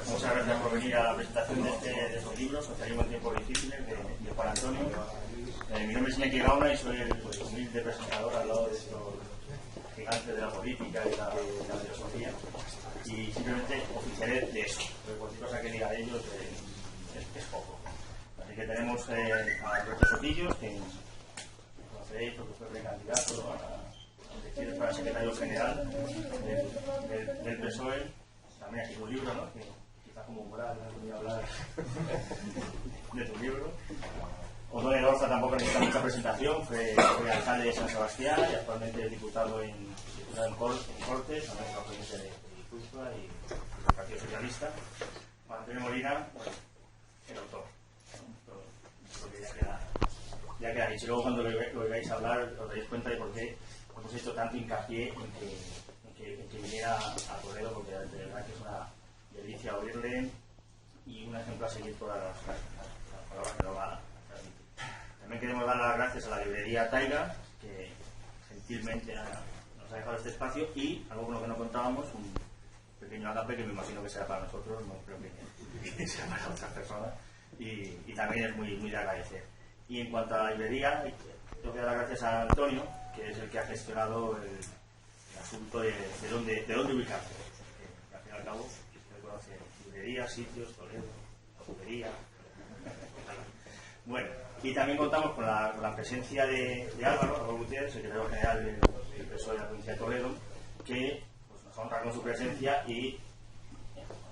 Muchas gracias por venir a la presentación de estos libros, Socialismo en tiempos difíciles, de Juan Antonio. Mi nombre es Iñaki Gauna y soy el humilde presentador al lado de estos gigantes de la política y la filosofía. Y simplemente oficiaré de eso, porque cualquier cosa que diga de ellos es poco. Así que tenemos a Roberto Sotillos, que conoceréis porque fue precandidato a elecciones para secretario general del PSOE. También aquí tu libro, ¿no? Que quizás como moral no podría hablar de tu libro. Osório Elorza tampoco necesita mucha presentación, fue alcalde de San Sebastián y actualmente es diputado en Cortes, también en la provincia de Guipúzcoa y del Partido Socialista. Juan Antonio Molina, bueno, el autor. Porque ya queda dicho. Y luego cuando lo oigáis hablar os daréis cuenta de por qué hemos hecho tanto hincapié en que viniera a Toledo, porque de verdad que es una delicia oírle y un ejemplo a seguir todas las palabras que nos va a transmitir. También queremos dar las gracias a la librería Taiga, que gentilmente nos ha dejado este espacio, y algo con lo que no contábamos, un pequeño agape que me imagino que será para nosotros, no creo que sea para otras personas, y también es muy de agradecer. Y en cuanto a la librería, tengo que dar las gracias a Antonio, que es el que ha gestionado el asunto de dónde ubicarse, que al fin y al cabo usted conoce librerías, sitios, Toledo, juguería. Bueno, y también contamos con la presencia de Álvaro Gutiérrez, secretario general del PSOE de la provincia de Toledo, que pues, nos honra con su presencia, y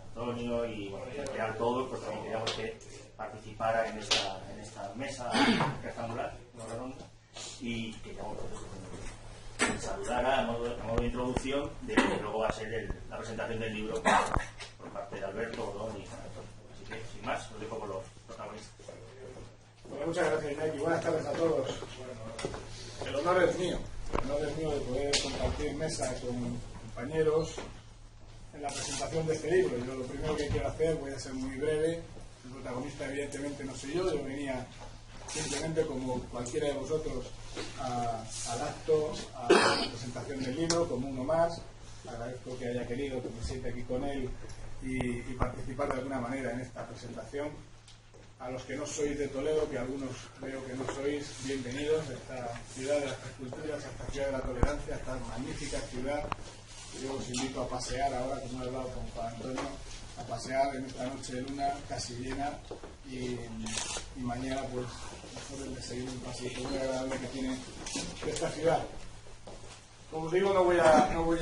Antonio y bueno, en general todos, pues también queríamos que participara en esta mesa rectangular, no redonda, y que ya saludara a modo de introducción de lo que luego va a ser la presentación del libro por parte de Alberto, Odón y Juan Antonio. Así que, sin más, os dejo con los protagonistas. Bueno, muchas gracias, Iñaki. Buenas tardes a todos. Bueno, el honor es mío de poder compartir mesa con compañeros en la presentación de este libro. Yo lo primero que quiero hacer, voy a ser muy breve. El protagonista evidentemente no soy yo venía simplemente como cualquiera de vosotros al acto, a la presentación del libro, como uno más. Agradezco que haya querido que me siente aquí con él y participar de alguna manera en esta presentación. A los que no sois de Toledo, que algunos veo que no sois, bienvenidos a esta ciudad de las tres culturas, a esta ciudad de la tolerancia, a esta magnífica ciudad. Yo os invito a pasear ahora, como he hablado con Juan Antonio, a pasear en esta noche de luna casi llena, y mañana pues mejor de seguir un paseo muy agradable que tiene esta ciudad. Como os digo, no voy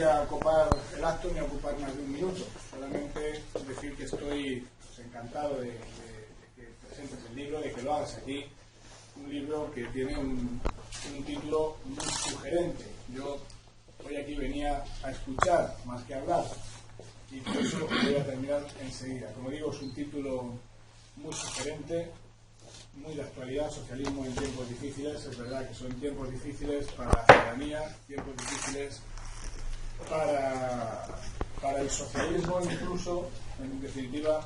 a ocupar el acto ni a ocupar más de un minuto, solamente decir que estoy pues, encantado de que presentes el libro, de que lo hagas aquí. Un libro que tiene un título muy sugerente. Yo hoy aquí venía a escuchar más que a hablar, y por eso voy a terminar enseguida. Como digo, es un título muy sugerente, muy de actualidad: socialismo en tiempos difíciles. Es verdad que son tiempos difíciles para la ciudadanía, tiempos difíciles para el socialismo, incluso, en definitiva,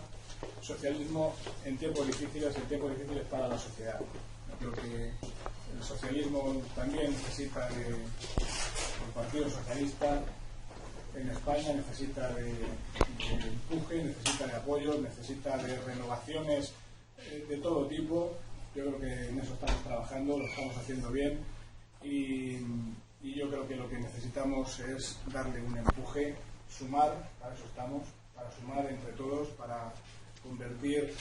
socialismo en tiempos difíciles para la sociedad. Creo que el socialismo también necesita del Partido Socialista en España, necesita de empuje, necesita de apoyo, necesita de renovaciones de todo tipo. Yo creo que en eso estamos trabajando, lo estamos haciendo bien, y yo creo que lo que necesitamos es darle un empuje, sumar, para eso estamos, para sumar entre todos, para convertir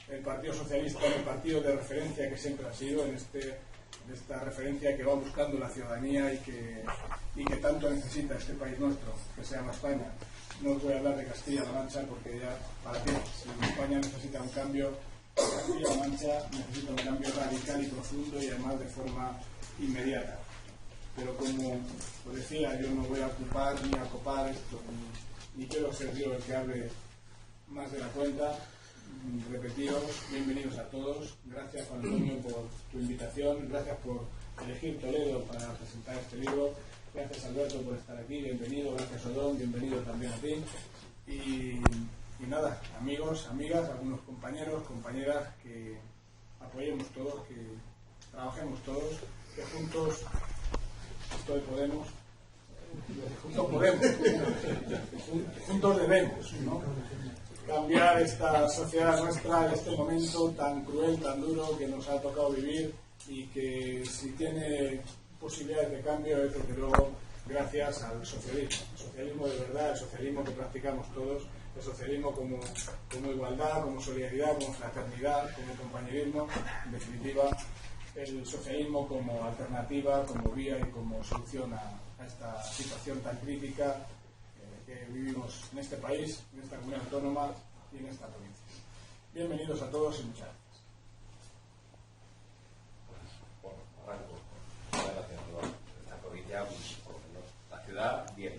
el Partido Socialista en el partido de referencia que siempre ha sido, en esta referencia que va buscando la ciudadanía y que tanto necesita este país nuestro, que se llama España. No os voy a hablar de Castilla-La Mancha, porque ya, ¿para qué? Si España necesita un cambio, Castilla-La Mancha necesita un cambio radical y profundo, y además de forma inmediata. Pero como os decía, yo no voy a ocupar ni a copar esto, ni quiero ser yo el que hable más de la cuenta. Repetiros, bienvenidos a todos. Gracias, Juan Antonio, por tu invitación. Gracias por elegir Toledo para presentar este libro. Gracias, Alberto, por estar aquí. Bienvenido. Gracias, Odón. Bienvenido también a ti. Y nada, amigos, amigas, algunos compañeros, compañeras, que apoyemos todos, que trabajemos todos, que juntos, esto de Podemos, juntos podemos, juntos debemos, ¿no? Cambiar esta sociedad nuestra en este momento tan cruel, tan duro que nos ha tocado vivir, y que si tiene posibilidades de cambio es desde luego gracias al socialismo. El socialismo de verdad, el socialismo que practicamos todos, el socialismo como igualdad, como solidaridad, como fraternidad, como compañerismo, en definitiva, el socialismo como alternativa, como vía y como solución a esta situación tan crítica que vivimos en este país, en esta comunidad autónoma y en esta provincia. Bienvenidos a todos y muchas gracias. Bueno, arranco. Muchas gracias. La provincia, por lo menos, la ciudad, bien.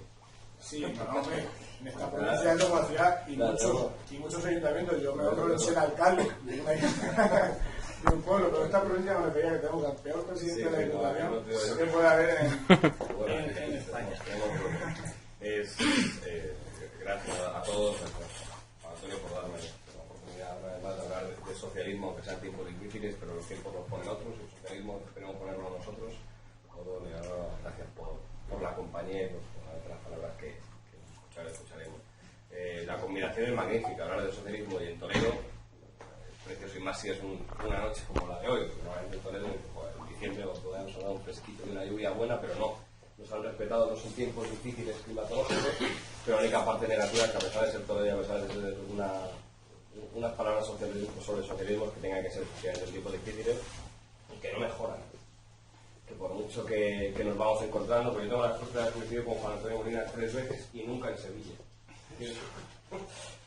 Sí, no, hombre, en esta provincia es como la ciudad y muchos ayuntamientos. Yo me honro de ser alcalde de un pueblo, pero en esta provincia me refería que tenemos al peor presidente de la Diputación que puede haber en España. Gracias a todos, a Antonio, por darme la oportunidad una vez más de hablar de socialismo, que sean tiempos difíciles, pero los tiempos los ponen otros, y el socialismo tenemos que ponerlo nosotros. Todo, gracias por la compañía y por las palabras que escucharemos. La combinación es magnífica, hablar de socialismo y en Toledo es precioso, y más si es una noche como la de hoy, porque normalmente en Toledo en diciembre podemos hablar un fresquito y una lluvia buena, pero no. Nos han respetado, no son tiempos difíciles climatológicos, pero la única parte negativa es que, a pesar de ser Toledo y a pesar de ser unas palabras sobre socialismo que tengan que ser en tiempos difíciles y que no mejoran. Que por mucho que nos vamos encontrando, porque yo tengo la suerte de haber coincidido con Juan Antonio Molina 3 veces y nunca en Sevilla.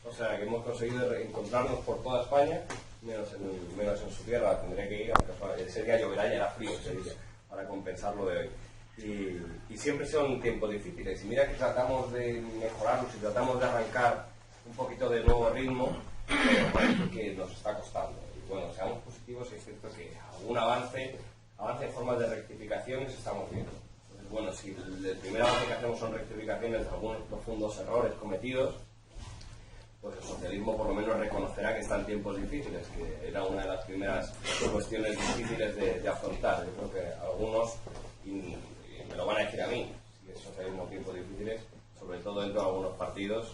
O sea, que hemos conseguido encontrarnos por toda España, menos en su tierra. Tendré que ir, aunque ese día lloverá y era frío en Sevilla, para compensar lo de hoy. Y siempre son tiempos difíciles, y mira que tratamos de mejorarlos y tratamos de arrancar un poquito de nuevo ritmo, pero parece que nos está costando. Y bueno, seamos positivos, y es cierto que algún avance en formas de rectificaciones estamos viendo. Entonces, bueno, si el primer avance que hacemos son rectificaciones de algunos profundos errores cometidos, pues el socialismo por lo menos reconocerá que están tiempos difíciles, que era una de las primeras cuestiones difíciles de afrontar. Yo creo que algunos, y me lo van a decir a mí, si es socialismo tiempos difíciles, sobre todo dentro de algunos partidos,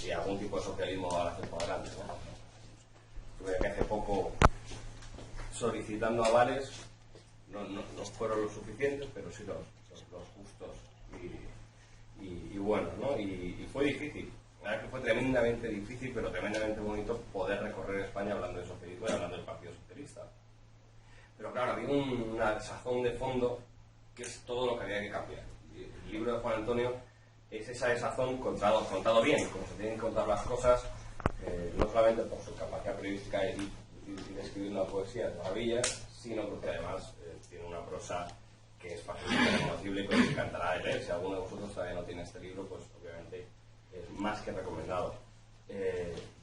y algún tipo de socialismo va a hacer por adelante, ¿no? Estuve aquí hace poco solicitando avales, no fueron los suficientes, pero sí los justos y buenos, ¿no? Y fue difícil. La verdad que fue tremendamente difícil, pero tremendamente bonito poder recorrer España hablando de socialismo y hablando del Partido Socialista. Pero claro, había una desazón de fondo que es todo lo que había que cambiar. El libro de Juan Antonio es esa desazón contado bien, como se tienen que contar las cosas, no solamente por su capacidad periodística y de escribir una poesía de maravillas, sino porque además tiene una prosa que es fácilmente reconocible y que os encantará de leer. Si alguno de vosotros todavía no tiene este libro, pues obviamente es más que recomendado.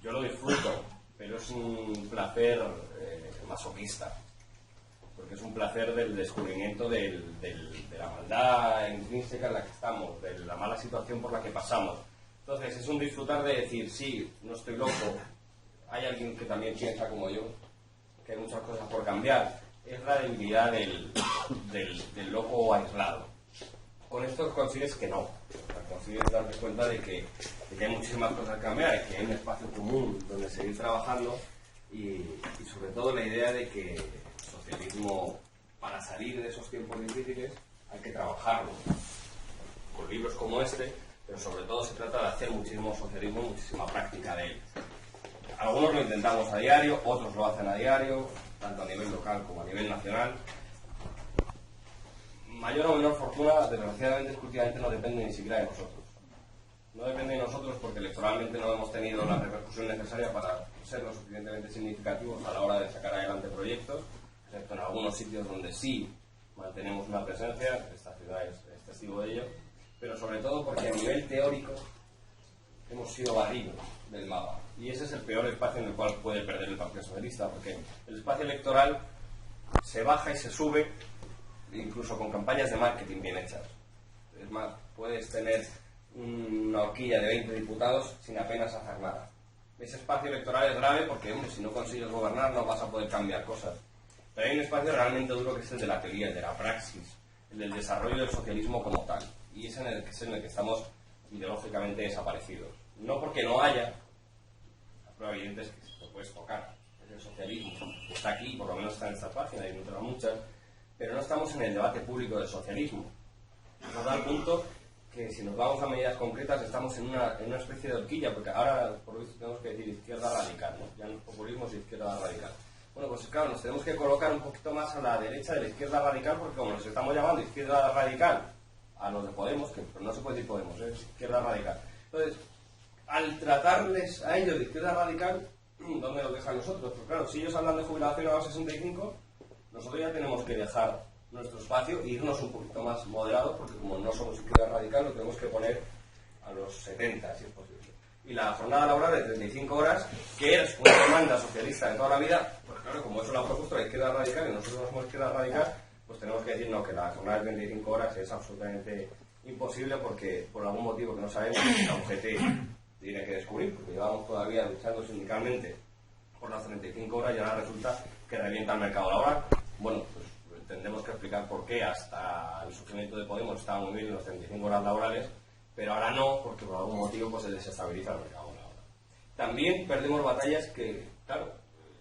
Yo lo disfruto, pero es un placer masoquista, porque es un placer del descubrimiento de la maldad intrínseca en la que estamos, de la mala situación por la que pasamos. Entonces es un disfrutar de decir, sí, no estoy loco, hay alguien que también piensa como yo, que hay muchas cosas por cambiar. Es la debilidad del loco aislado. Con esto consigues que no, consigues darte cuenta de que hay muchísimas cosas que cambiar, que hay un espacio común donde seguir trabajando, y sobre todo la idea de que el socialismo, para salir de esos tiempos difíciles, hay que trabajarlo con libros como este, pero sobre todo se trata de hacer muchísimo socialismo, muchísima práctica de él. Algunos lo intentamos a diario, otros lo hacen a diario, tanto a nivel local como a nivel nacional. Mayor o menor fortuna, desgraciadamente, últimamente no depende ni siquiera de nosotros. No depende de nosotros porque electoralmente no hemos tenido la repercusión necesaria para ser lo suficientemente significativos a la hora de sacar adelante proyectos, excepto en algunos sitios donde sí mantenemos una presencia. Esta ciudad es testigo de ello, pero sobre todo porque a nivel teórico hemos sido barridos del mapa, y ese es el peor espacio en el cual puede perder el Partido Socialista, porque el espacio electoral se baja y se sube incluso con campañas de marketing bien hechas. Es más, puedes tener una horquilla de 20 diputados sin apenas hacer nada. Ese espacio electoral es grave porque, hombre, si no consigues gobernar no vas a poder cambiar cosas. Pero hay un espacio realmente duro que es el de la teoría, el de la praxis, el del desarrollo del socialismo como tal. y es en el que estamos ideológicamente desaparecidos. No porque no haya, la prueba evidente es que lo puedes tocar, es el socialismo, está aquí, por lo menos está en esta página y en otras muchas, pero no estamos en el debate público del socialismo. Nos da el punto que si nos vamos a medidas concretas estamos en una especie de horquilla, porque ahora por lo visto tenemos que decir izquierda radical, ¿no? Ya no es populismo, es izquierda radical. Bueno, pues claro, nos tenemos que colocar un poquito más a la derecha de la izquierda radical, porque como nos estamos llamando izquierda radical a los de Podemos, que no se puede decir Podemos, es izquierda radical. Entonces, al tratarles a ellos de izquierda radical, ¿dónde los dejan nosotros? Pues claro, si ellos hablan de jubilación a los 65, nosotros ya tenemos que dejar nuestro espacio e irnos un poquito más moderados, porque como no somos izquierda radical, lo tenemos que poner a los 70, si es posible. Y la jornada laboral de 35 horas, que es una demanda socialista de toda la vida, pues claro, como eso lo ha propuesto la izquierda radical y nosotros no somos izquierda radical, pues tenemos que decir no, que la jornada de 35 horas es absolutamente imposible, porque por algún motivo que no sabemos, la UGT tiene que descubrir, porque llevamos todavía luchando sindicalmente por las 35 horas y ahora resulta que revienta el mercado laboral. Bueno, pues tendremos que explicar por qué hasta el surgimiento de Podemos estaba muy bien en las 35 horas laborales, pero ahora no, porque por algún motivo pues se desestabiliza el mercado laboral. También perdemos batallas que, claro,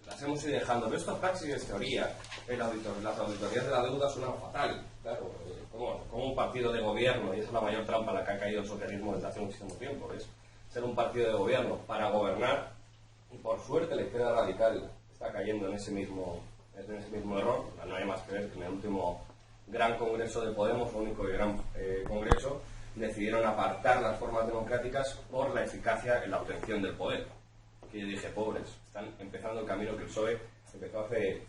las hemos ido dejando. Pero esta praxis es teoría. Las auditorías de la deuda suenan fatal. Claro, como un partido de gobierno, y esa es la mayor trampa en la que ha caído el socialismo desde hace muchísimo tiempo, es ser un partido de gobierno para gobernar, y por suerte la izquierda radical está cayendo en ese mismo error. No hay más que ver que en el último gran congreso de Podemos, el único y gran congreso, decidieron apartar las formas democráticas por la eficacia en la obtención del poder. Que yo dije, pobres, están empezando el camino que el PSOE empezó hace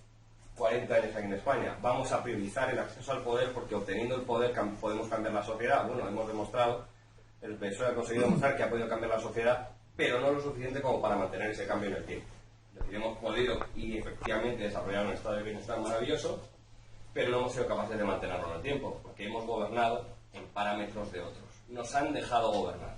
40 años aquí en España. Vamos a priorizar el acceso al poder porque obteniendo el poder podemos cambiar la sociedad. Bueno, hemos demostrado, el PSOE ha conseguido demostrar que ha podido cambiar la sociedad, pero no lo suficiente como para mantener ese cambio en el tiempo. Es decir, hemos podido y efectivamente desarrollar un estado de bienestar maravilloso, pero no hemos sido capaces de mantenerlo en el tiempo, porque hemos gobernado en parámetros de otros. Nos han dejado gobernar.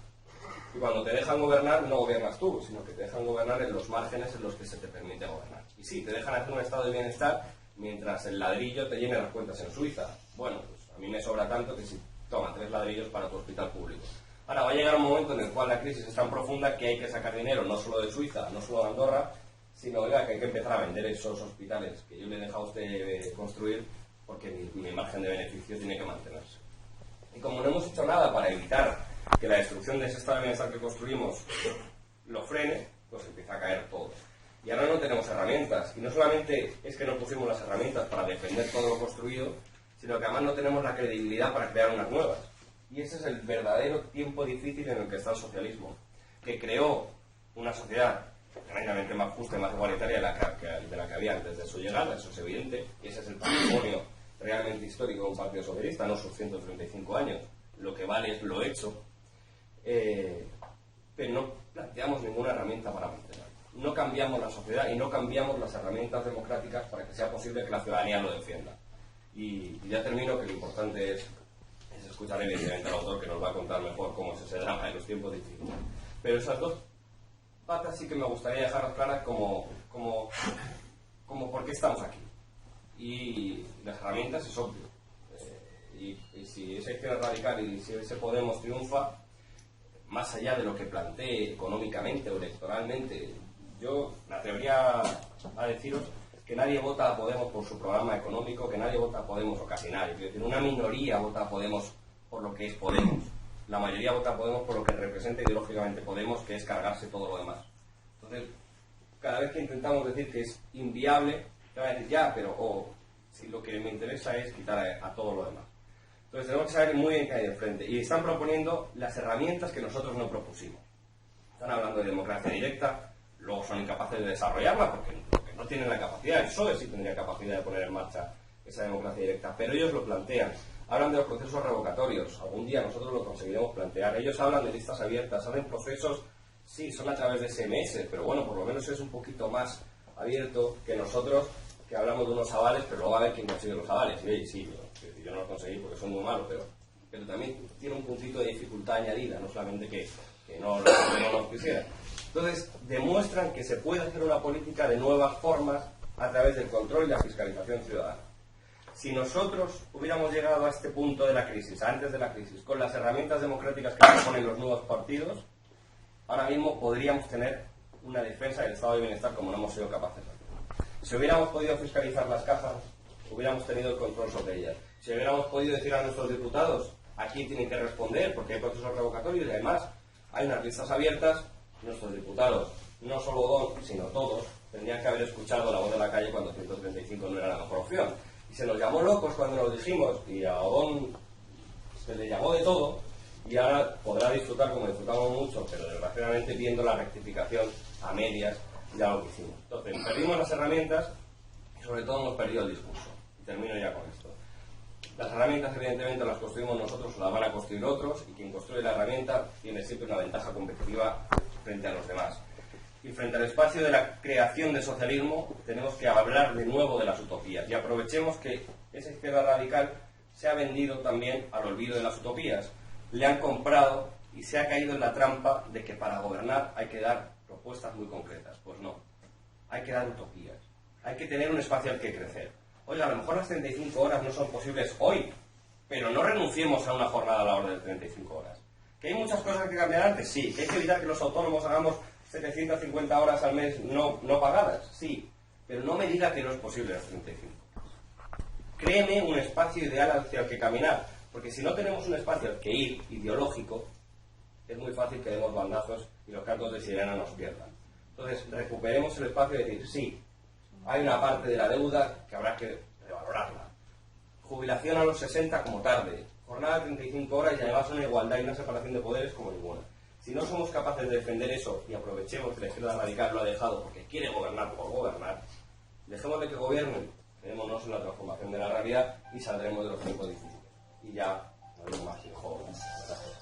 Y cuando te dejan gobernar, no gobiernas tú, sino que te dejan gobernar en los márgenes en los que se te permite gobernar. Y sí, te dejan hacer un estado de bienestar mientras el ladrillo te llene las cuentas en Suiza. Bueno, pues a mí me sobra tanto que si toma 3 ladrillos para tu hospital público. Ahora va a llegar un momento en el cual la crisis es tan profunda que hay que sacar dinero, no solo de Suiza, no solo de Andorra, sino oiga, que hay que empezar a vender esos hospitales que yo le he dejado a usted construir porque mi margen de beneficio tiene que mantenerse. Y como no hemos hecho nada para evitar que la destrucción de ese estado de bienestar que construimos lo frene, pues empieza a caer todo. Y ahora no tenemos herramientas. Y no solamente es que no pusimos las herramientas para defender todo lo construido, sino que además no tenemos la credibilidad para crear unas nuevas. Y ese es el verdadero tiempo difícil en el que está el socialismo, que creó una sociedad tremendamente más justa y más igualitaria de la que había antes de su llegada, eso es evidente, y ese es el patrimonio realmente histórico de un partido socialista, no sus 135 años. Lo que vale es lo hecho, pero no planteamos ninguna herramienta para mantenerlo. No cambiamos la sociedad y no cambiamos las herramientas democráticas para que sea posible que la ciudadanía lo defienda. Y ya termino, que lo importante es escuchar evidentemente al autor, que nos va a contar mejor cómo es ese drama de los tiempos difíciles. Pero esas dos patas sí que me gustaría dejarlas claras como por qué estamos aquí. Y las herramientas es obvio. Y si esa izquierda radical y si ese Podemos triunfa, más allá de lo que plantee económicamente o electoralmente, yo me atrevería a deciros que nadie vota a Podemos por su programa económico, que nadie vota a Podemos o casi nadie. Es decir, una minoría vota a Podemos por lo que es Podemos. La mayoría vota a Podemos por lo que representa ideológicamente Podemos, que es cargarse todo lo demás. Entonces, cada vez que intentamos decir que es inviable, te van a decir, ya, pero si lo que me interesa es quitar a todo lo demás. Entonces tenemos que saber muy bien qué hay de frente. Y están proponiendo las herramientas que nosotros no propusimos. Están hablando de democracia directa, luego son incapaces de desarrollarla porque no tienen la capacidad. El PSOE sí tendría capacidad de poner en marcha esa democracia directa, pero ellos lo plantean. Hablan de los procesos revocatorios, algún día nosotros lo conseguiremos plantear. Ellos hablan de listas abiertas, hacen procesos, sí, son a través de SMS, pero bueno, por lo menos es un poquito más abierto que nosotros, que hablamos de unos avales, pero luego a ver quién consigue los avales. Y oye, sí, yo no los conseguí porque son muy malos, pero también tiene un puntito de dificultad añadida, no solamente que no los quisieran. Entonces, demuestran que se puede hacer una política de nuevas formas a través del control y la fiscalización ciudadana. Si nosotros hubiéramos llegado a este punto de la crisis, antes de la crisis, con las herramientas democráticas que proponen los nuevos partidos, ahora mismo podríamos tener una defensa del estado de bienestar como no hemos sido capaces de hacer. Si hubiéramos podido fiscalizar las cajas, hubiéramos tenido el control sobre ellas. Si hubiéramos podido decir a nuestros diputados a quién tienen que responder, porque hay procesos revocatorios y además hay unas listas abiertas, nuestros diputados, no solo Odón, sino todos, tendrían que haber escuchado la voz de la calle cuando 135 no era la mejor opción. Y se nos llamó locos cuando nos dijimos, y a Odón se le llamó de todo, y ahora podrá disfrutar como disfrutamos mucho, pero desgraciadamente viendo la rectificación a medias ya lo que hicimos. Entonces, perdimos las herramientas y sobre todo hemos perdido el discurso. Y termino ya con esto. Las herramientas evidentemente las construimos nosotros o las van a construir otros, y quien construye la herramienta tiene siempre una ventaja competitiva frente a los demás. Y frente al espacio de la creación de socialismo tenemos que hablar de nuevo de las utopías y aprovechemos que esa izquierda radical se ha vendido también al olvido de las utopías. Le han comprado y se ha caído en la trampa de que para gobernar hay que dar propuestas muy concretas. Pues no, hay que dar utopías, hay que tener un espacio al que crecer. Oiga, a lo mejor las 35 horas no son posibles hoy, pero no renunciemos a una jornada laboral de 35 horas. ¿Que hay muchas cosas que cambiar antes? Sí. ¿Que hay que evitar que los autónomos hagamos 750 horas al mes no pagadas? Sí. Pero no me diga que no es posible las 35. Créeme un espacio ideal hacia el que caminar, porque si no tenemos un espacio al que ir, ideológico, es muy fácil que demos bandazos y los cantos de sirena nos pierdan. Entonces, recuperemos el espacio de decir, sí, hay una parte de la deuda que habrá que revalorarla. Jubilación a los 60 como tarde, jornada de 35 horas y además una igualdad y una separación de poderes como ninguna. Si no somos capaces de defender eso y aprovechemos que la izquierda radical lo ha dejado porque quiere gobernar por gobernar, dejemos de que gobiernen, quedémonos en la transformación de la realidad y saldremos de los tiempos difíciles. Y ya, no digo más, hijo. Gracias.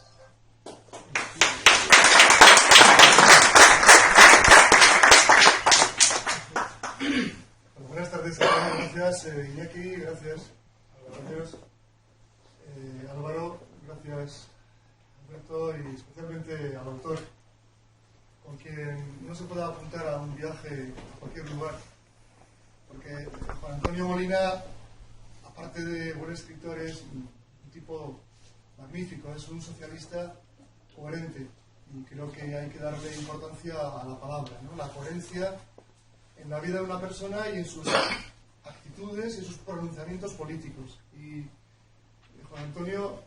Buenas tardes, gracias Iñaki, gracias Álvaro, gracias Alberto y especialmente al autor, con quien no se puede apuntar a un viaje a cualquier lugar, porque Juan Antonio Molina, aparte de buen escritor, es un tipo magnífico, es un socialista coherente y creo que hay que darle importancia a la palabra, ¿no? La coherencia en la vida de una persona y en sus actitudes y en sus pronunciamientos políticos. Y Juan Antonio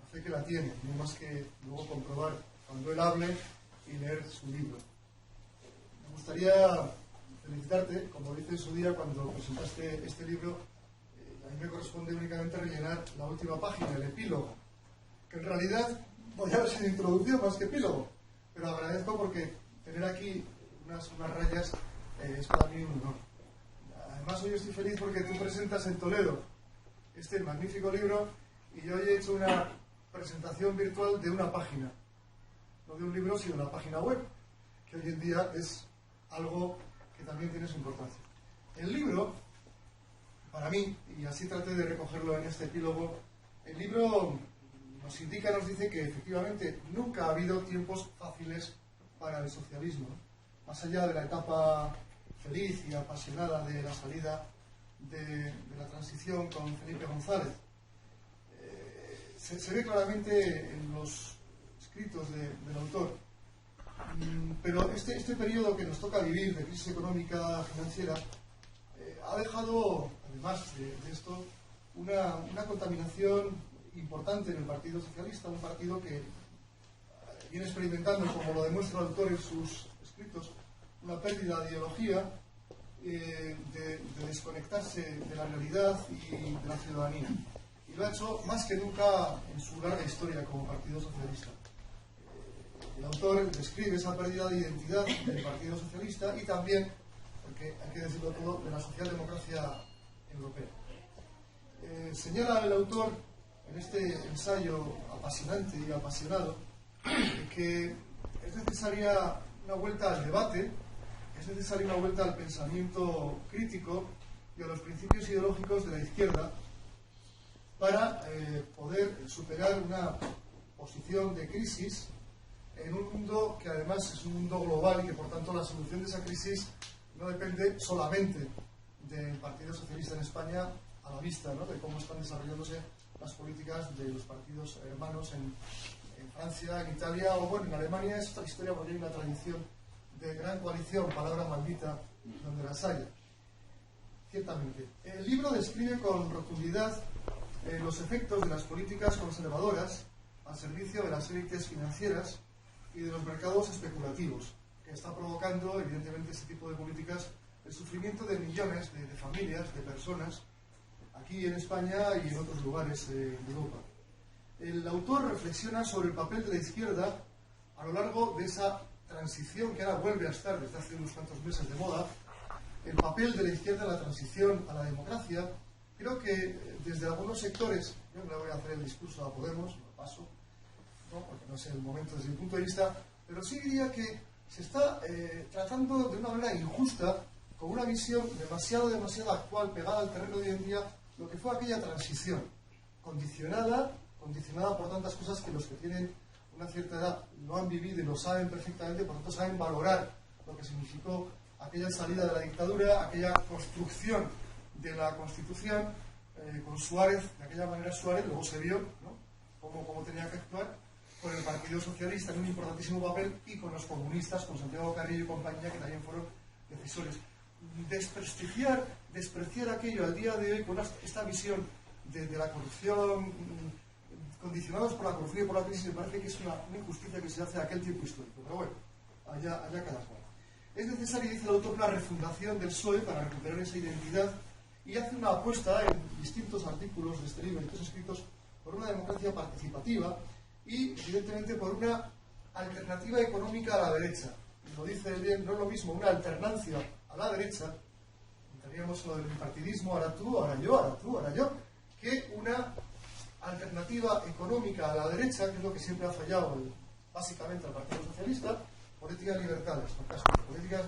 hace que la tiene, no más que luego comprobar cuando él hable y leer su libro. Me gustaría felicitarte, como dice en su día cuando presentaste este libro. A mí me corresponde únicamente rellenar la última página, el epílogo, que en realidad voy a ver si introducción más que epílogo, pero agradezco porque tener aquí unas rayas es para mí un honor. Además hoy estoy feliz porque tú presentas en Toledo este magnífico libro y yo hoy he hecho una presentación virtual de una página, no de un libro sino de una página web, que hoy en día es algo que también tiene su importancia. El libro, para mí, y así traté de recogerlo en este epílogo, el libro nos indica, nos dice que efectivamente nunca ha habido tiempos fáciles para el socialismo, más allá de la etapa feliz y apasionada de la salida de la transición con Felipe González. Se ve claramente en los escritos del autor. Pero este periodo que nos toca vivir de crisis económica financiera ha dejado, además de esto, una contaminación importante en el Partido Socialista, un partido que viene experimentando, como lo demuestra el autor en sus escritos, una pérdida de ideología, de desconectarse de la realidad y de la ciudadanía. Y lo ha hecho más que nunca en su larga historia como Partido Socialista. El autor describe esa pérdida de identidad del Partido Socialista y también, porque hay que decirlo todo, de la socialdemocracia europea. Señala el autor en este ensayo apasionante y apasionado que es necesaria una vuelta al debate, es necesaria una vuelta al pensamiento crítico y a los principios ideológicos de la izquierda para poder superar una posición de crisis en un mundo que además es un mundo global y que por tanto la solución de esa crisis no depende solamente del Partido Socialista en España, a la vista, ¿no?, de cómo están desarrollándose las políticas de los partidos hermanos en Francia, en Italia, o bueno, en Alemania es otra historia porque hay una tradición de gran coalición, palabra maldita, donde las haya. Ciertamente. El libro describe con rotundidad los efectos de las políticas conservadoras al servicio de las élites financieras y de los mercados especulativos, que está provocando, evidentemente, este tipo de políticas, el sufrimiento de millones de familias, de personas, aquí en España y en otros lugares de Europa. El autor reflexiona sobre el papel de la izquierda a lo largo de esa transición que ahora vuelve a estar desde hace unos cuantos meses de moda, el papel de la izquierda en la transición a la democracia. Creo que desde algunos sectores, yo no le voy a hacer el discurso a Podemos, lo paso, ¿no?, porque no es el momento desde mi punto de vista, pero sí diría que se está tratando de una manera injusta, con una visión demasiado actual, pegada al terreno de hoy en día, lo que fue aquella transición, condicionada por tantas cosas que los que tienen una cierta edad lo han vivido y lo saben perfectamente, por tanto saben valorar lo que significó aquella salida de la dictadura, aquella construcción de la Constitución, con Suárez, de aquella manera Suárez, luego se vio, ¿no?, cómo tenía que actuar, con el Partido Socialista en un importantísimo papel y con los comunistas, con Santiago Carrillo y compañía, que también fueron decisores. Despreciar aquello al día de hoy con esta visión de la corrupción, condicionados por la corrupción y por la crisis, me parece que es una injusticia que se hace a aquel tiempo histórico. Pero bueno, allá cada cual. Es necesario, dice el autor, una refundación del PSOE para recuperar esa identidad, y hace una apuesta en distintos artículos de este libro, estos escritos, por una democracia participativa y, evidentemente, por una alternativa económica a la derecha. Y lo dice bien, no es lo mismo una alternancia a la derecha, entraríamos en lo del bipartidismo, ahora tú, ahora yo, ahora tú, ahora yo, que una alternativa económica a la derecha, que es lo que siempre ha fallado básicamente al Partido Socialista, políticas de libertades, políticas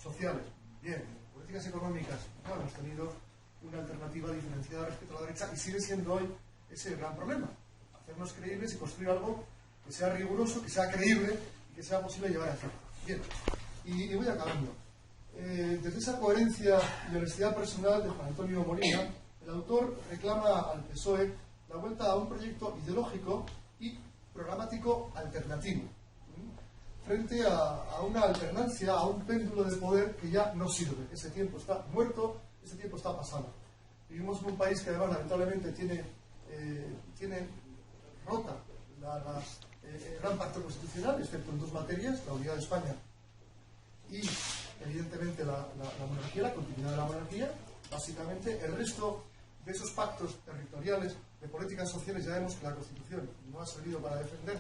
sociales, bien, políticas económicas, no hemos tenido una alternativa diferenciada respecto a la derecha, y sigue siendo hoy ese el gran problema, hacernos creíbles y construir algo que sea riguroso, que sea creíble y que sea posible llevar a efecto. Bien, y voy acabando. Desde esa coherencia y honestidad personal de Juan Antonio Molina, el autor reclama al PSOE la vuelta a un proyecto ideológico y programático alternativo, frente a una alternancia, a un péndulo de poder que ya no sirve. Ese tiempo está muerto, ese tiempo está pasado. Vivimos en un país que además lamentablemente tiene rota el gran pacto constitucional, excepto en dos materias, la unidad de España y evidentemente la monarquía, la continuidad de la monarquía. Básicamente el resto de esos pactos territoriales de políticas sociales, ya vemos que la Constitución no ha servido para defender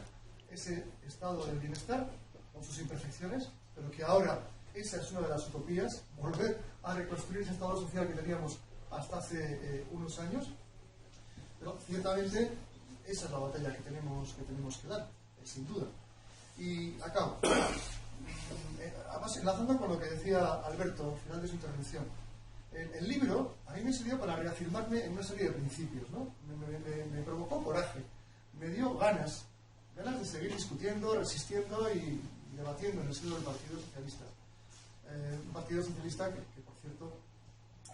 ese estado del bienestar con sus imperfecciones, pero que ahora esa es una de las utopías, volver a reconstruir ese estado social que teníamos hasta hace unos años. Pero ciertamente esa es la batalla que tenemos que dar, sin duda. Y acabo. Además, enlazando con lo que decía Alberto al final de su intervención, el libro a mí me sirvió para reafirmarme en una serie de principios, ¿no? Me provocó coraje, me dio ganas de seguir discutiendo, resistiendo y debatiendo en el seno del Partido Socialista. Un Partido Socialista que, por cierto,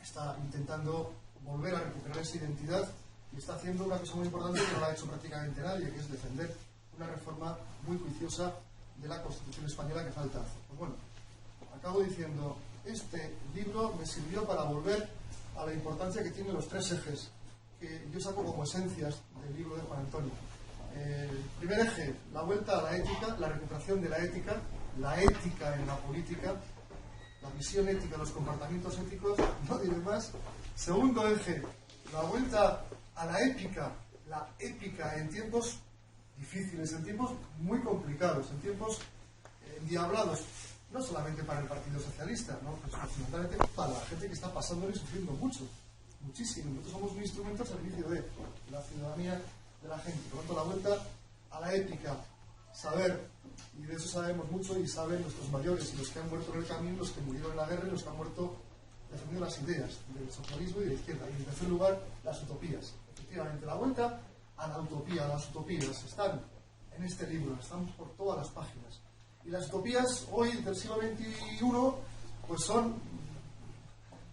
está intentando volver a recuperar esa identidad y está haciendo una cosa muy importante que no la ha hecho prácticamente nadie, que es defender una reforma muy juiciosa de la Constitución española que falta hacer. Pues bueno, acabo diciendo, este libro me sirvió para volver a la importancia que tienen los tres ejes que yo saco como esencias del libro de Juan Antonio. El primer eje, la vuelta a la ética, la recuperación de la ética en la política, la visión ética, los comportamientos éticos, no diré más. Segundo eje, la vuelta a la épica en tiempos difíciles, en tiempos muy complicados, en tiempos endiablados, no solamente para el Partido Socialista, ¿no?, pues fundamentalmente para la gente que está pasando y sufriendo mucho, muchísimo. Nosotros somos un instrumento al servicio de la ciudadanía, de la gente. Por lo tanto, la vuelta a la ética, saber, y de eso sabemos mucho y saben nuestros mayores y los que han muerto en el camino, los que murieron en la guerra y los que han muerto defendiendo las ideas del socialismo y de la izquierda. Y en tercer lugar, las utopías. Efectivamente, la vuelta a la utopía, las utopías están en este libro, estamos por todas las páginas. Y las utopías hoy del siglo XXI pues son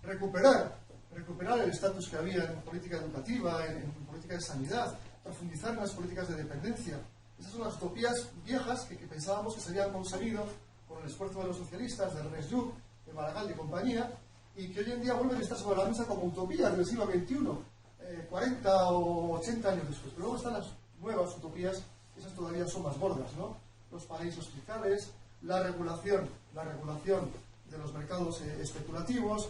recuperar recuperar el estatus que había en política educativa, en política de sanidad, profundizar en las políticas de dependencia. Esas son las utopías viejas que pensábamos que se habían conseguido con el esfuerzo de los socialistas, de Ernest Lluch, de Maragall y compañía, y que hoy en día vuelven a estar sobre la mesa como utopías del siglo XXI, 40 o 80 años después. Pero luego están las nuevas utopías, esas todavía son más gordas, ¿no? Los paraísos fiscales, la regulación de los mercados especulativos,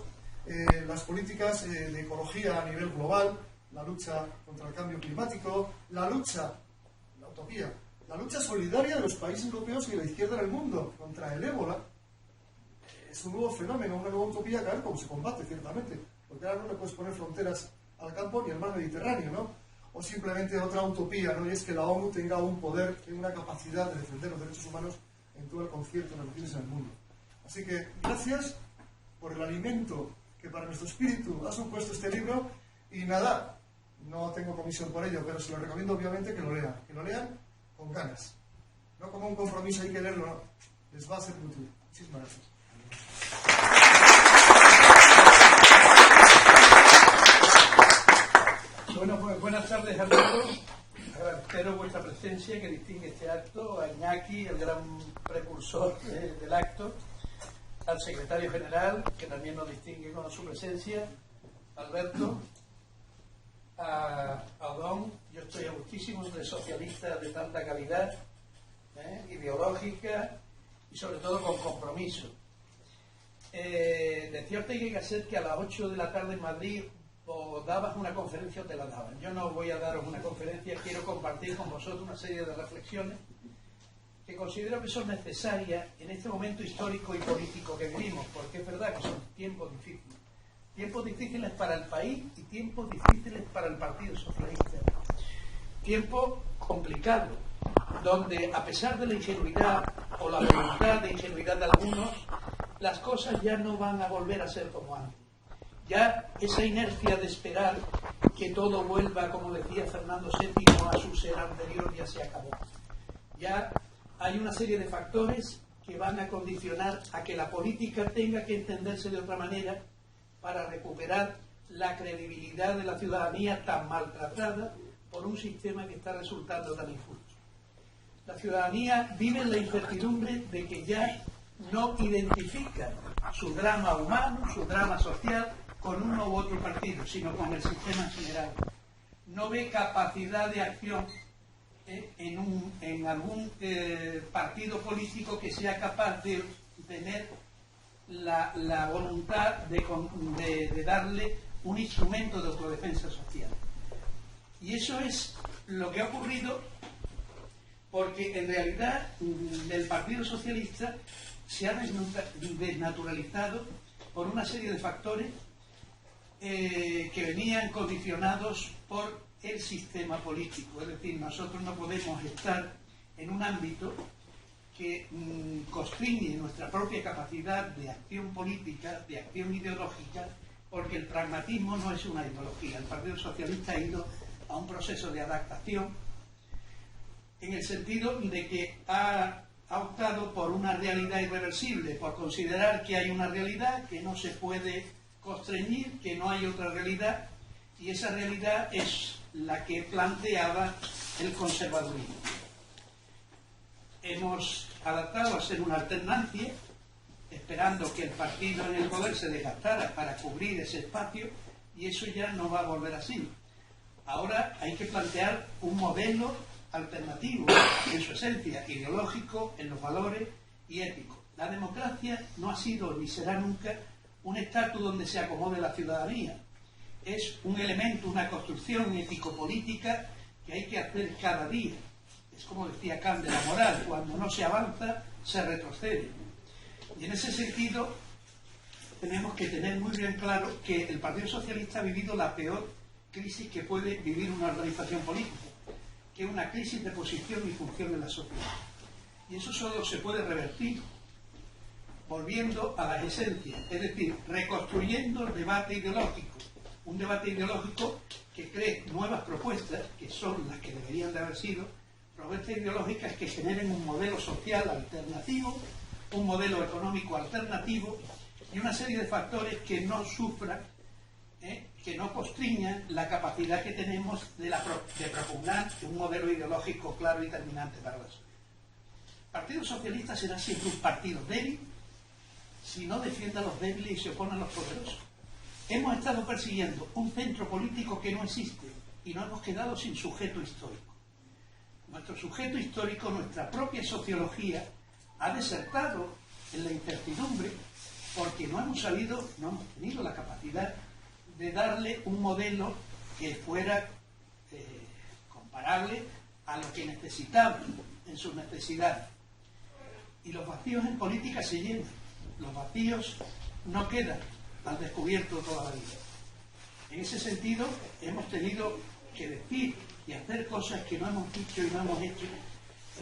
las políticas de ecología a nivel global, la lucha contra el cambio climático, la lucha solidaria de los países europeos y de la izquierda en el mundo contra el ébola. Es un nuevo fenómeno, una nueva utopía, que a ver cómo se combate, ciertamente, porque ahora no le puedes poner fronteras al campo ni al mar Mediterráneo, ¿no? O simplemente otra utopía, ¿no? Y es que la ONU tenga un poder, tenga una capacidad de defender los derechos humanos en todo el concierto de naciones en el mundo. Así que gracias por el alimento que para nuestro espíritu ha supuesto este libro, y nada, no tengo comisión por ello, pero se lo recomiendo obviamente que lo lean con ganas, no como un compromiso, hay que leerlo, no, les va a ser útil. Muchísimas gracias. Bueno, pues buenas tardes a todos. Agradeceros vuestra presencia que distingue este acto, a Iñaki, el gran precursor del acto, al secretario general, que también nos distingue con su presencia, Alberto, a Odón. Yo estoy a gustísimo de socialistas de tanta calidad, ideológica y sobre todo con compromiso. Decía Ortega y Gasset que a las 8 de la tarde en Madrid o dabas una conferencia o te la daban. Yo no voy a daros una conferencia, quiero compartir con vosotros una serie de reflexiones que considero que son necesarias en este momento histórico y político que vivimos, porque es verdad que son tiempos difíciles para el país y tiempos difíciles para el Partido Socialista, tiempos complicados, donde a pesar de la ingenuidad o la voluntad de ingenuidad de algunos, las cosas ya no van a volver a ser como antes. Ya esa inercia de esperar que todo vuelva, como decía Fernando VII, a su ser anterior, ya se acabó. Ya hay una serie de factores que van a condicionar a que la política tenga que entenderse de otra manera para recuperar la credibilidad de la ciudadanía tan maltratada por un sistema que está resultando tan injusto. La ciudadanía vive en la incertidumbre de que ya no identifica su drama humano, su drama social, con uno u otro partido, sino con el sistema en general. No ve capacidad de acción en algún partido político que sea capaz de tener la voluntad de darle un instrumento de autodefensa social. Y eso es lo que ha ocurrido porque en realidad el Partido Socialista se ha desnaturalizado por una serie de factores que venían condicionados por el sistema político. Es decir, nosotros no podemos estar en un ámbito que constriñe nuestra propia capacidad de acción política, de acción ideológica, porque el pragmatismo no es una ideología. El Partido Socialista ha ido a un proceso de adaptación en el sentido de que ha optado por una realidad irreversible, por considerar que hay una realidad que no se puede constreñir, que no hay otra realidad, y esa realidad es la que planteaba el conservadurismo. Hemos adaptado a ser una alternancia, esperando que el partido en el poder se desgastara para cubrir ese espacio, y eso ya no va a volver así. Ahora hay que plantear un modelo alternativo en su esencia, ideológico, en los valores y éticos. La democracia no ha sido ni será nunca un estatus donde se acomode la ciudadanía. Es un elemento, una construcción ético-política que hay que hacer cada día. Es como decía Kant de la moral, cuando no se avanza, se retrocede. Y en ese sentido, tenemos que tener muy bien claro que el Partido Socialista ha vivido la peor crisis que puede vivir una organización política, que es una crisis de posición y función de la sociedad. Y eso solo se puede revertir volviendo a las esencias, es decir, reconstruyendo el debate ideológico. Un debate ideológico que cree nuevas propuestas, que son las que deberían de haber sido, propuestas ideológicas que generen un modelo social alternativo, un modelo económico alternativo y una serie de factores que no sufran que no constriñan la capacidad que tenemos de propugnar un modelo ideológico claro y terminante para la sociedad. El Partido Socialista será siempre un partido débil si no defiende a los débiles y se opone a los poderosos. Hemos estado persiguiendo un centro político que no existe y nos hemos quedado sin sujeto histórico. Nuestro sujeto histórico, nuestra propia sociología, ha desertado en la incertidumbre porque no hemos tenido la capacidad de darle un modelo que fuera comparable a lo que necesitamos en sus necesidades. Y los vacíos en política se llenan, los vacíos no quedan al descubierto toda la vida. En ese sentido, hemos tenido que decir y hacer cosas que no hemos dicho y no hemos hecho,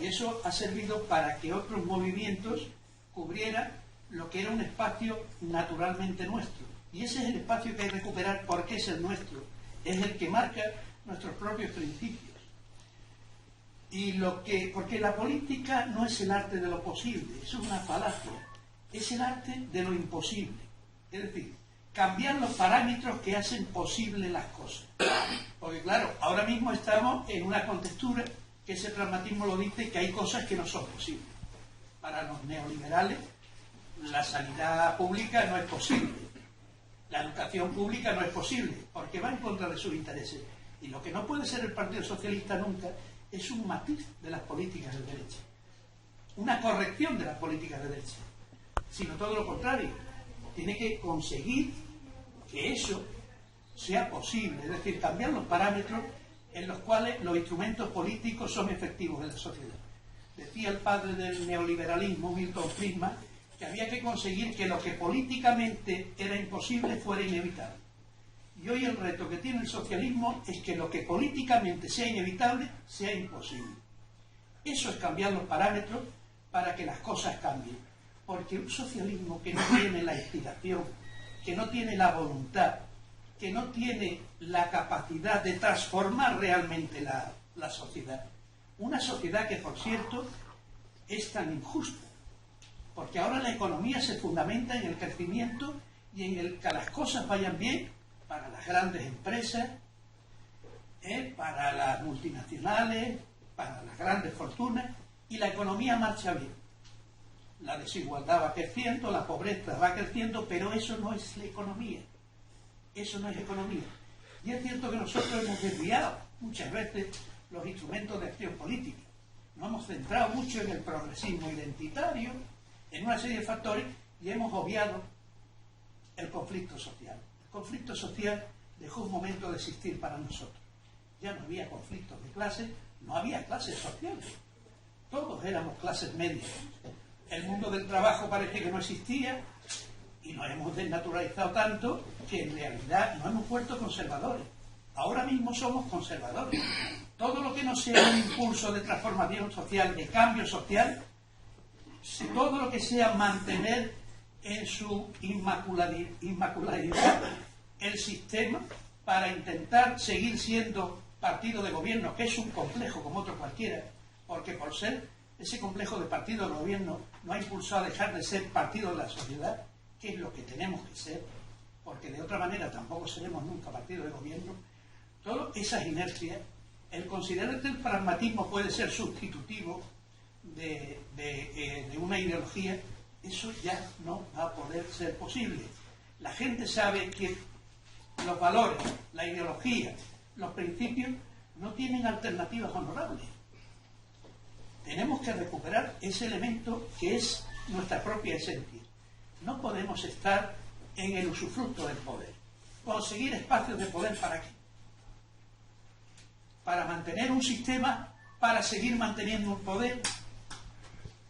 y eso ha servido para que otros movimientos cubrieran lo que era un espacio naturalmente nuestro. Y ese es el espacio que hay que recuperar porque es el nuestro, es el que marca nuestros propios principios. Porque la política no es el arte de lo posible, eso es una falacia, es el arte de lo imposible. Es decir, cambiar los parámetros que hacen posible las cosas. Porque claro, ahora mismo estamos en una contextura que ese pragmatismo lo dice, que hay cosas que no son posibles. Para los neoliberales, la sanidad pública no es posible, la educación pública no es posible, porque va en contra de sus intereses. Y lo que no puede ser el Partido Socialista nunca es un matiz de las políticas de derecha, una corrección de las políticas de derecha, sino todo lo contrario. Tiene que conseguir que eso sea posible, es decir, cambiar los parámetros en los cuales los instrumentos políticos son efectivos en la sociedad. Decía el padre del neoliberalismo, Milton Friedman, que había que conseguir que lo que políticamente era imposible fuera inevitable. Y hoy el reto que tiene el socialismo es que lo que políticamente sea inevitable sea imposible. Eso es cambiar los parámetros para que las cosas cambien. Porque un socialismo que no tiene la inspiración, que no tiene la voluntad, que no tiene la capacidad de transformar realmente la sociedad, una sociedad que, por cierto, es tan injusta, porque ahora la economía se fundamenta en el crecimiento y en el que las cosas vayan bien para las grandes empresas, para las multinacionales, para las grandes fortunas, y la economía marcha bien. La desigualdad va creciendo, la pobreza va creciendo, pero eso no es la economía. Eso no es economía. Y es cierto que nosotros hemos desviado muchas veces los instrumentos de acción política. Nos hemos centrado mucho en el progresismo identitario, en una serie de factores, y hemos obviado el conflicto social. El conflicto social dejó un momento de existir para nosotros. Ya no había conflictos de clase, no había clases sociales. Todos éramos clases medias. El mundo del trabajo parece que no existía y nos hemos desnaturalizado tanto que en realidad nos hemos vuelto conservadores. Ahora mismo somos conservadores. Todo lo que no sea un impulso de transformación social, de cambio social, todo lo que sea mantener en su inmaculadidad el sistema para intentar seguir siendo partido de gobierno, que es un complejo como otro cualquiera, porque por ser ese complejo de partido de gobierno no ha impulsado a dejar de ser partido de la sociedad, que es lo que tenemos que ser, porque de otra manera tampoco seremos nunca partido de gobierno. Todas esas inercias, el considerar que el pragmatismo puede ser sustitutivo de una ideología, eso ya no va a poder ser posible. La gente sabe que los valores, la ideología, los principios no tienen alternativas honorables. Tenemos que recuperar ese elemento que es nuestra propia esencia. No podemos estar en el usufructo del poder. Conseguir espacios de poder, ¿para qué? Para mantener un sistema, para seguir manteniendo un poder.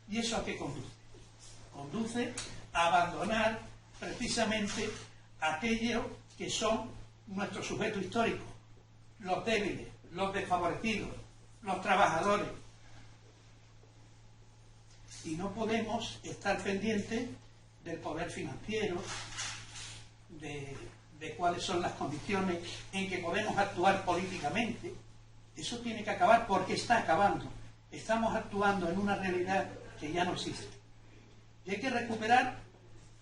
¿Y eso a qué conduce? Conduce a abandonar precisamente aquello que son nuestro sujeto histórico, los débiles, los desfavorecidos, los trabajadores. Y no podemos estar pendientes del poder financiero, de cuáles son las condiciones en que podemos actuar políticamente. Eso tiene que acabar porque está acabando. Estamos actuando en una realidad que ya no existe. Y hay que recuperar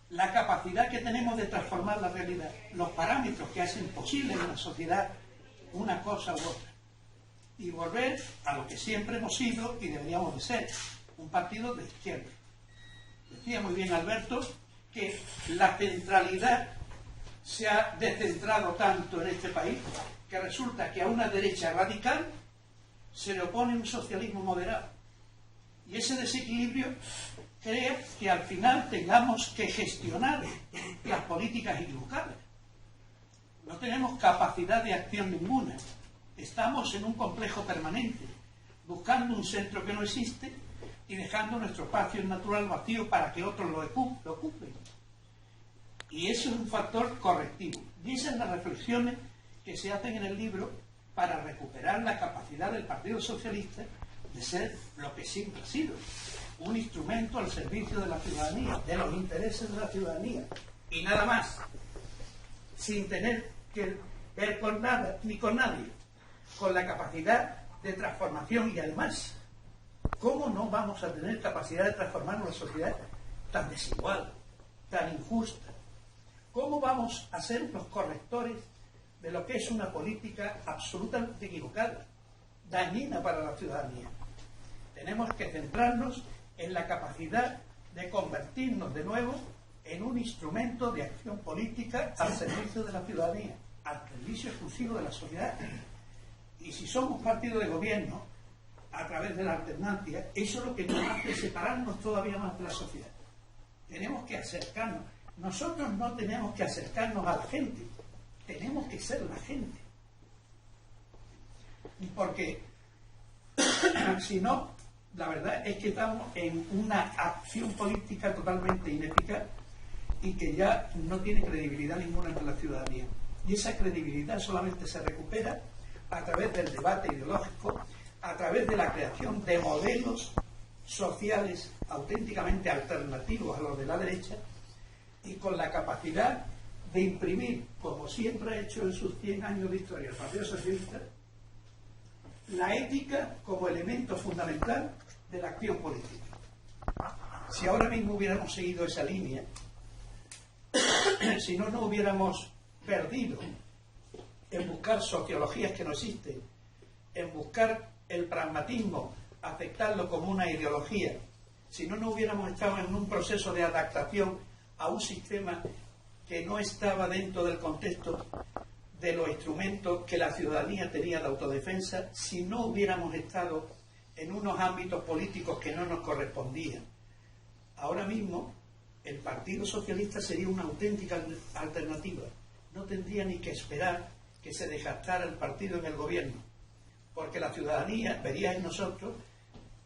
la capacidad que tenemos de transformar la realidad, los parámetros que hacen posible en la sociedad una cosa u otra, y volver a lo que siempre hemos sido y deberíamos de ser, un partido de izquierda. Decía muy bien Alberto que la centralidad se ha descentrado tanto en este país que resulta que a una derecha radical se le opone un socialismo moderado. Y ese desequilibrio crea que al final tengamos que gestionar las políticas locales. No tenemos capacidad de acción ninguna. Estamos en un complejo permanente, buscando un centro que no existe y dejando nuestro espacio natural vacío para que otros lo ocupen. Y eso es un factor correctivo. Y esas son las reflexiones que se hacen en el libro para recuperar la capacidad del Partido Socialista de ser lo que siempre ha sido, un instrumento al servicio de la ciudadanía, de los intereses de la ciudadanía, y nada más, sin tener que ver con nada ni con nadie, con la capacidad de transformación. Y además, ¿cómo no vamos a tener capacidad de transformar una sociedad tan desigual, tan injusta? ¿Cómo vamos a ser los correctores de lo que es una política absolutamente equivocada, dañina para la ciudadanía? Tenemos que centrarnos en la capacidad de convertirnos de nuevo en un instrumento de acción política al servicio de la ciudadanía, al servicio exclusivo de la sociedad. Y si somos partido de gobierno, a través de la alternancia, eso es lo que nos hace separarnos todavía más de la sociedad. Tenemos que acercarnos. Nosotros no tenemos que acercarnos a la gente, tenemos que ser la gente. Porque si no, la verdad es que estamos en una acción política totalmente ineficaz y que ya no tiene credibilidad ninguna entre la ciudadanía. Y esa credibilidad solamente se recupera a través del debate ideológico, a través de la creación de modelos sociales auténticamente alternativos a los de la derecha, y con la capacidad de imprimir, como siempre ha hecho en sus 100 años de historia el Partido Socialista, la ética como elemento fundamental de la acción política. Si ahora mismo hubiéramos seguido esa línea, si no nos hubiéramos perdido en buscar sociologías que no existen, en buscar el pragmatismo, aceptarlo como una ideología, si no nos hubiéramos estado en un proceso de adaptación a un sistema que no estaba dentro del contexto de los instrumentos que la ciudadanía tenía de autodefensa, si no hubiéramos estado en unos ámbitos políticos que no nos correspondían. Ahora mismo el Partido Socialista sería una auténtica alternativa. No tendría ni que esperar que se desgastara el partido en el gobierno, porque la ciudadanía vería en nosotros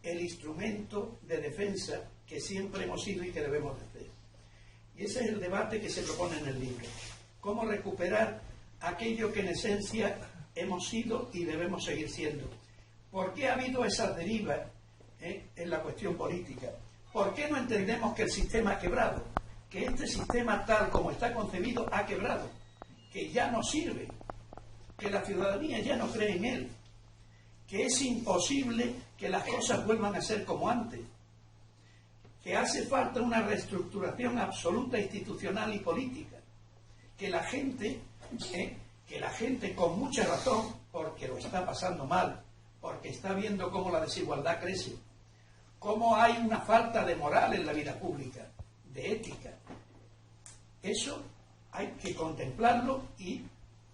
el instrumento de defensa que siempre hemos sido y que debemos de hacer. Y ese es el debate que se propone en el libro. ¿Cómo recuperar aquello que en esencia hemos sido y debemos seguir siendo? ¿Por qué ha habido esas derivas en la cuestión política? ¿Por qué no entendemos que el sistema ha quebrado? Que este sistema tal como está concebido ha quebrado, que ya no sirve, que la ciudadanía ya no cree en él, que es imposible que las cosas vuelvan a ser como antes, que hace falta una reestructuración absoluta institucional y política, que la gente con mucha razón, porque lo está pasando mal, porque está viendo cómo la desigualdad crece, cómo hay una falta de moral en la vida pública, de ética. Eso hay que contemplarlo y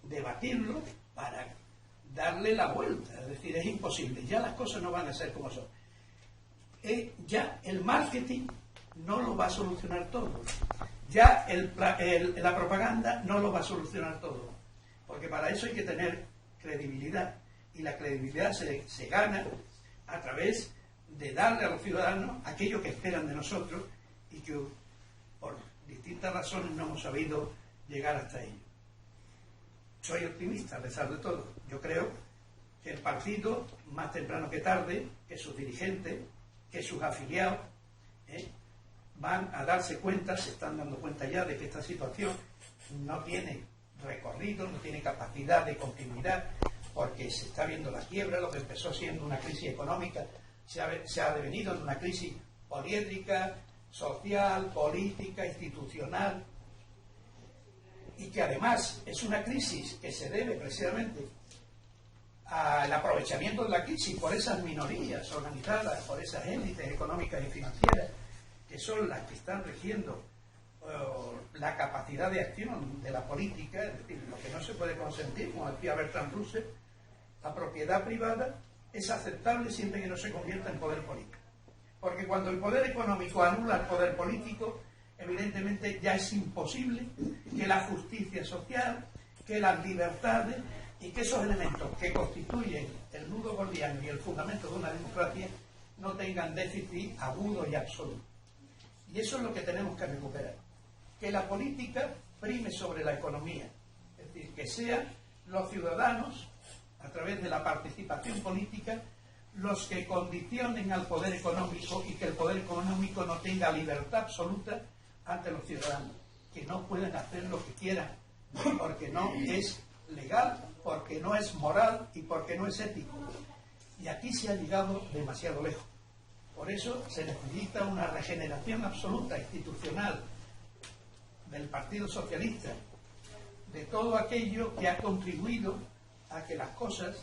debatirlo para darle la vuelta. Es decir, es imposible, ya las cosas no van a ser como son. Ya el marketing no lo va a solucionar todo, ya la propaganda no lo va a solucionar todo, porque para eso hay que tener credibilidad, y la credibilidad se gana a través de darle a los ciudadanos aquello que esperan de nosotros y que por distintas razones no hemos sabido llegar hasta ello. Soy optimista a pesar de todo. Yo creo que el partido, más temprano que tarde, que sus dirigentes, que sus afiliados van a darse cuenta, se están dando cuenta ya de que esta situación no tiene recorrido, no tiene capacidad de continuidad, porque se está viendo la quiebra. Lo que empezó siendo una crisis económica se ha devenido en una crisis poliédrica, social, política, institucional, y que además es una crisis que se debe precisamente al aprovechamiento de la crisis por esas minorías organizadas, por esas élites económicas y financieras, que son las que están rigiendo la capacidad de acción de la política. Es decir, lo que no se puede consentir, como decía Bertrand Russell, la propiedad privada es aceptable siempre que no se convierta en poder político. Porque cuando el poder económico anula el poder político, evidentemente ya es imposible que la justicia social, que las libertades y que esos elementos que constituyen el nudo gordiano y el fundamento de una democracia no tengan déficit agudo y absoluto. Y eso es lo que tenemos que recuperar. Que la política prime sobre la economía. Es decir, que sean los ciudadanos, a través de la participación política, los que condicionen al poder económico, y que el poder económico no tenga libertad absoluta ante los ciudadanos, que no pueden hacer lo que quieran, porque no es legal, porque no es moral y porque no es ético. Y aquí se ha llegado demasiado lejos. Por eso se necesita una regeneración absoluta institucional del Partido Socialista, de todo aquello que ha contribuido a que las cosas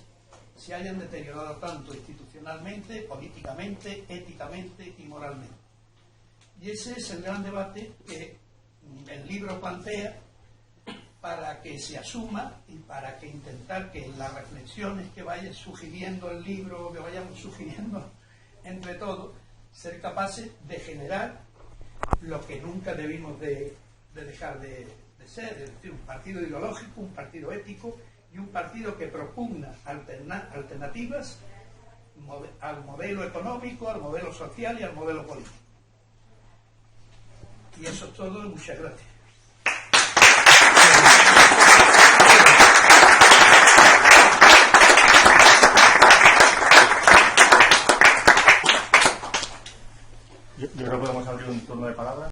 se hayan deteriorado tanto institucionalmente, políticamente, éticamente y moralmente. Y ese es el gran debate que el libro plantea, para que se asuma y para que intentar que en las reflexiones que vaya sugiriendo el libro, que vayamos sugiriendo entre todos, ser capaces de generar lo que nunca debimos de dejar de ser, es decir, un partido ideológico, un partido ético y un partido que propugna alternativas al modelo económico, al modelo social y al modelo político. Y eso es todo, muchas gracias. Yo creo que podemos abrir un turno de palabras.